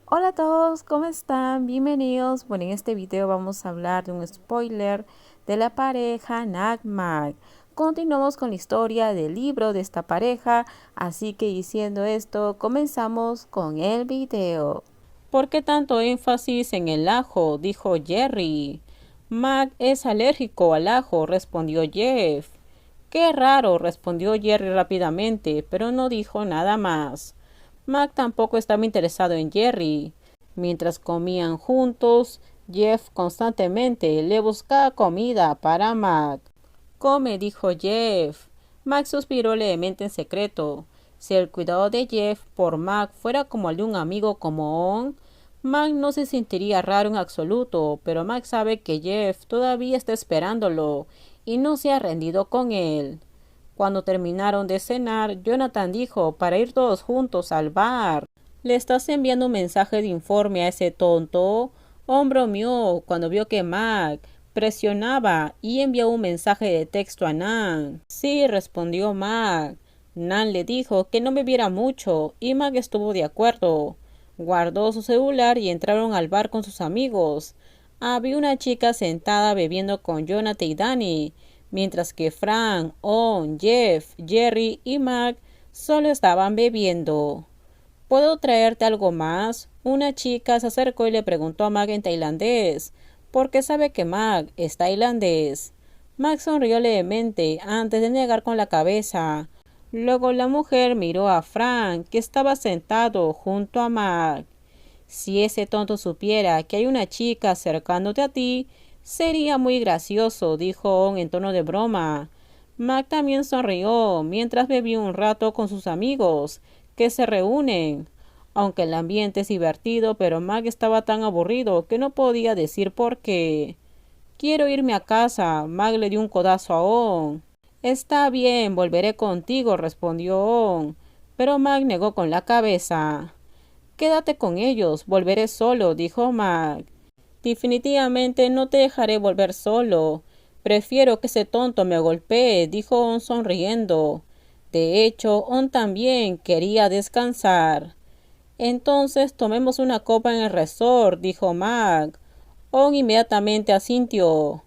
Hola a todos, ¿cómo están? Bienvenidos. Bueno, en este video vamos a hablar de un spoiler de la pareja Nagmag. Continuamos con la historia del libro de esta pareja, así que diciendo esto, comenzamos con el video. ¿Por qué tanto énfasis en el ajo? Dijo Jerry. Mac es alérgico al ajo, respondió Jeff. Qué raro, respondió Jerry rápidamente, pero no dijo nada más. Mac tampoco estaba interesado en Jerry. Mientras comían juntos, Jeff constantemente le buscaba comida para Mac. Come, dijo Jeff. Mac suspiró levemente en secreto. Si el cuidado de Jeff por Mac fuera como el de un amigo común, Mac no se sentiría raro en absoluto, pero Mac sabe que Jeff todavía está esperándolo y no se ha rendido con él. Cuando terminaron de cenar, Jonathan dijo para ir todos juntos al bar. ¿Le estás enviando un mensaje de informe a ese tonto? Bromeó cuando vio que Mac presionaba y envió un mensaje de texto a Nan. Sí, respondió Mac. Nan le dijo que no bebiera mucho y Mac estuvo de acuerdo. Guardó su celular y entraron al bar con sus amigos. Había una chica sentada bebiendo con Jonathan y Danny, mientras que Frank, On, Jeff, Jerry y Mac solo estaban bebiendo. ¿Puedo traerte algo más? Una chica se acercó y le preguntó a Mac en tailandés, porque sabe que Mac es tailandés. Mac sonrió levemente antes de negar con la cabeza. Luego la mujer miró a Frank, que estaba sentado junto a Mac. Si ese tonto supiera que hay una chica acercándote a ti, sería muy gracioso, dijo en tono de broma. Mac también sonrió mientras bebía un rato con sus amigos, que se reúnen. Aunque el ambiente es divertido, pero Mac estaba tan aburrido que no podía decir por qué. Quiero irme a casa. Mac le dio un codazo a On. Está bien, volveré contigo, respondió On, pero Mac negó con la cabeza. Quédate con ellos, volveré solo, dijo Mac. Definitivamente no te dejaré volver solo. Prefiero que ese tonto me golpee, dijo On sonriendo. De hecho, On también quería descansar. Entonces tomemos una copa en el resort, dijo Mac. On inmediatamente asintió.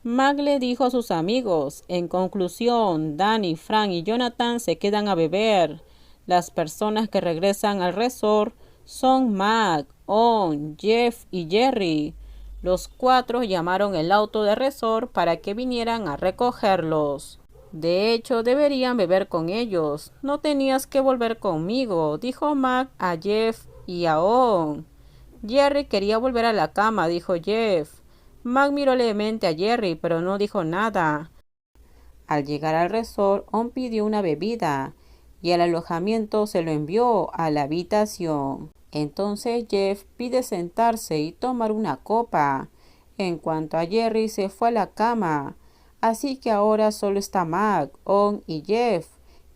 Mac le dijo a sus amigos, en conclusión, Danny, Frank y Jonathan se quedan a beber. Las personas que regresan al resort son Mac, On, Jeff y Jerry. Los cuatro llamaron el auto de resort para que vinieran a recogerlos. De hecho, deberían beber con ellos. No tenías que volver conmigo, dijo Mac a Jeff y a On. Jerry quería volver a la cama, dijo Jeff. Mac miró levemente a Jerry, pero no dijo nada. Al llegar al resort, On pidió una bebida y el alojamiento se lo envió a la habitación. Entonces Jeff pide sentarse y tomar una copa, en cuanto a Jerry se fue a la cama. Así que ahora solo está Mac, On y Jeff,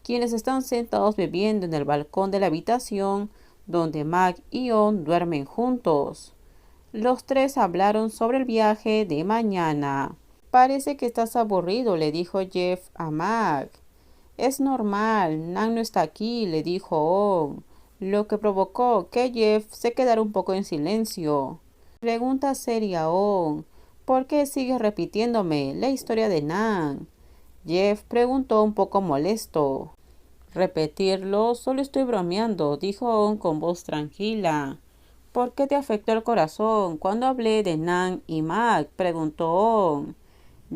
quienes están sentados bebiendo en el balcón de la habitación donde Mac y On duermen juntos. Los tres hablaron sobre el viaje de mañana. Parece que estás aburrido, le dijo Jeff a Mac. Es normal, Nan no está aquí, le dijo On, lo que provocó que Jeff se quedara un poco en silencio. Pregunta seria On, ¿por qué sigues repitiéndome la historia de Nan? Jeff preguntó un poco molesto. Repetirlo, solo estoy bromeando, dijo On con voz tranquila. ¿Por qué te afectó el corazón cuando hablé de Nan y Mac? Preguntó On.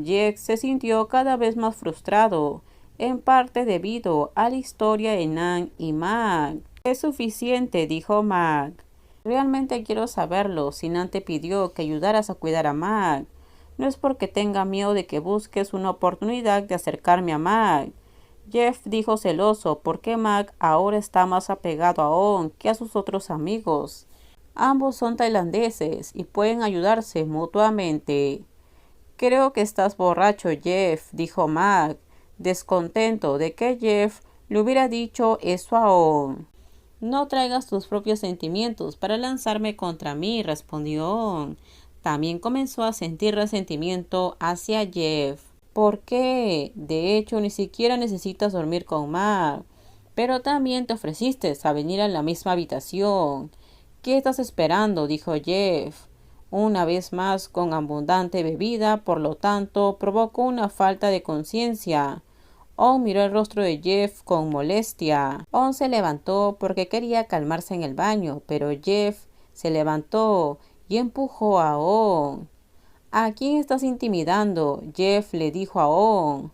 Jeff se sintió cada vez más frustrado, en parte debido a la historia de Nan y Mac. Es suficiente, dijo Mac. Realmente quiero saberlo. Si Nan te pidió que ayudaras a cuidar a Mac, no es porque tenga miedo de que busques una oportunidad de acercarme a Mac. Jeff dijo celoso porque Mac ahora está más apegado a On que a sus otros amigos. Ambos son tailandeses y pueden ayudarse mutuamente. Creo que estás borracho, Jeff, dijo Mac, descontento de que Jeff le hubiera dicho eso a On. No traigas tus propios sentimientos para lanzarme contra mí, respondió On. También comenzó a sentir resentimiento hacia Jeff. ¿Por qué? De hecho, ni siquiera necesitas dormir con Mac. Pero también te ofreciste a venir a la misma habitación. ¿Qué estás esperando?, dijo Jeff. Una vez más con abundante bebida, por lo tanto, provocó una falta de conciencia. On miró el rostro de Jeff con molestia. On se levantó porque quería calmarse en el baño, pero Jeff se levantó y empujó a On. ¿A quién estás intimidando?, Jeff le dijo a On.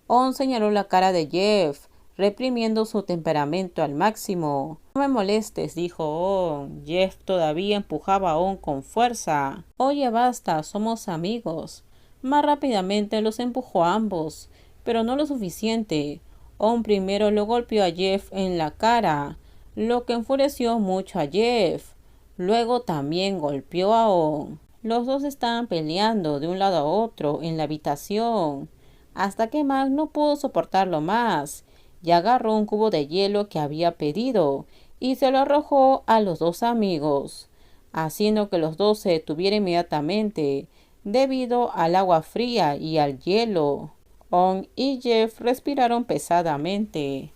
On señaló la cara de Jeff, reprimiendo su temperamento al máximo. No me molestes, dijo On. Jeff todavía empujaba a On con fuerza. Oye, basta, somos amigos. Más rápidamente los empujó a ambos, pero no lo suficiente. On primero lo golpeó a Jeff en la cara, lo que enfureció mucho a Jeff. Luego también golpeó a On. Los dos estaban peleando de un lado a otro en la habitación, hasta que Mag no pudo soportarlo más y agarró un cubo de hielo que había pedido y se lo arrojó a los dos amigos, haciendo que los dos se detuvieran inmediatamente debido al agua fría y al hielo. On y Jeff respiraron pesadamente.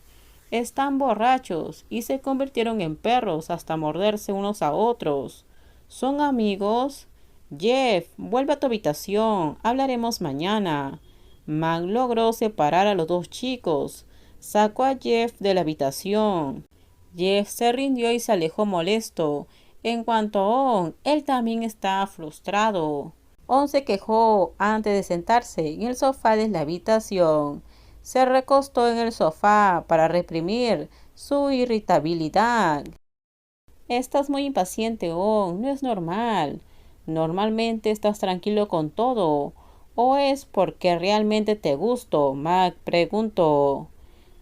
Están borrachos y se convirtieron en perros hasta morderse unos a otros. ¿Son amigos? Jeff, vuelve a tu habitación. Hablaremos mañana. Mag logró separar a los dos chicos. Sacó a Jeff de la habitación. Jeff se rindió y se alejó molesto. En cuanto a On, él también estaba frustrado. On se quejó antes de sentarse en el sofá de la habitación. Se recostó en el sofá para reprimir su irritabilidad. Estás muy impaciente, On. No es normal. Normalmente estás tranquilo con todo. ¿O es porque realmente te gusto?, Mag preguntó.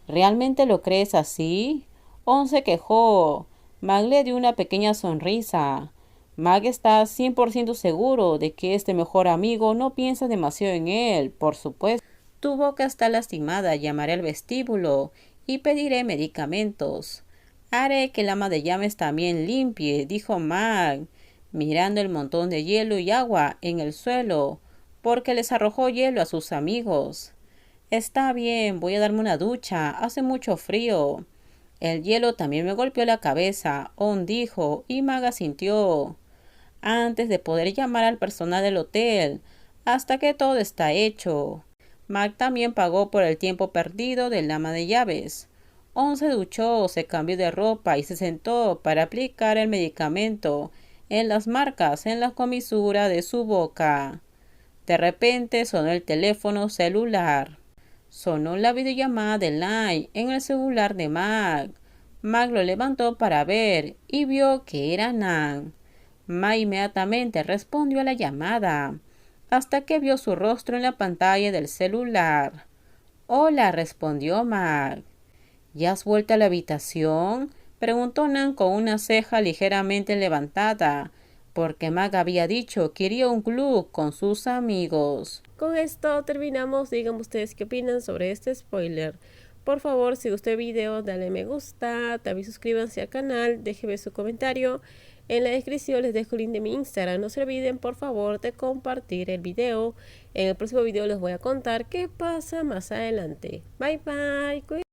¿Realmente lo crees así? On se quejó. Mag le dio una pequeña sonrisa. Mag está 100% seguro de que este mejor amigo no piensa demasiado en él, por supuesto. Tu boca está lastimada, llamaré al vestíbulo y pediré medicamentos. Haré que el ama de llaves también limpie, dijo Mag, mirando el montón de hielo y agua en el suelo, porque les arrojó hielo a sus amigos. Está bien, voy a darme una ducha, hace mucho frío. El hielo también me golpeó la cabeza, On dijo, y Mag asintió. Antes de poder llamar al personal del hotel, hasta que todo está hecho. Mag también pagó por el tiempo perdido del ama de llaves. On se duchó, se cambió de ropa y se sentó para aplicar el medicamento en las marcas en la comisura de su boca. De repente sonó el teléfono celular. Sonó la videollamada de Line en el celular de Mag. Mag lo levantó para ver y vio que era Nan. Mag inmediatamente respondió a la llamada, hasta que vio su rostro en la pantalla del celular. Hola, respondió Mag. ¿Ya has vuelto a la habitación?, preguntó Nan con una ceja ligeramente levantada, porque Mag había dicho que iría a un club con sus amigos. Con esto terminamos. Díganme ustedes qué opinan sobre este spoiler. Por favor, si gustó el video, dale me gusta, también suscríbanse al canal, déjenme su comentario. En la descripción les dejo el link de mi Instagram. No se olviden, por favor, de compartir el video. En el próximo video les voy a contar qué pasa más adelante. Bye bye.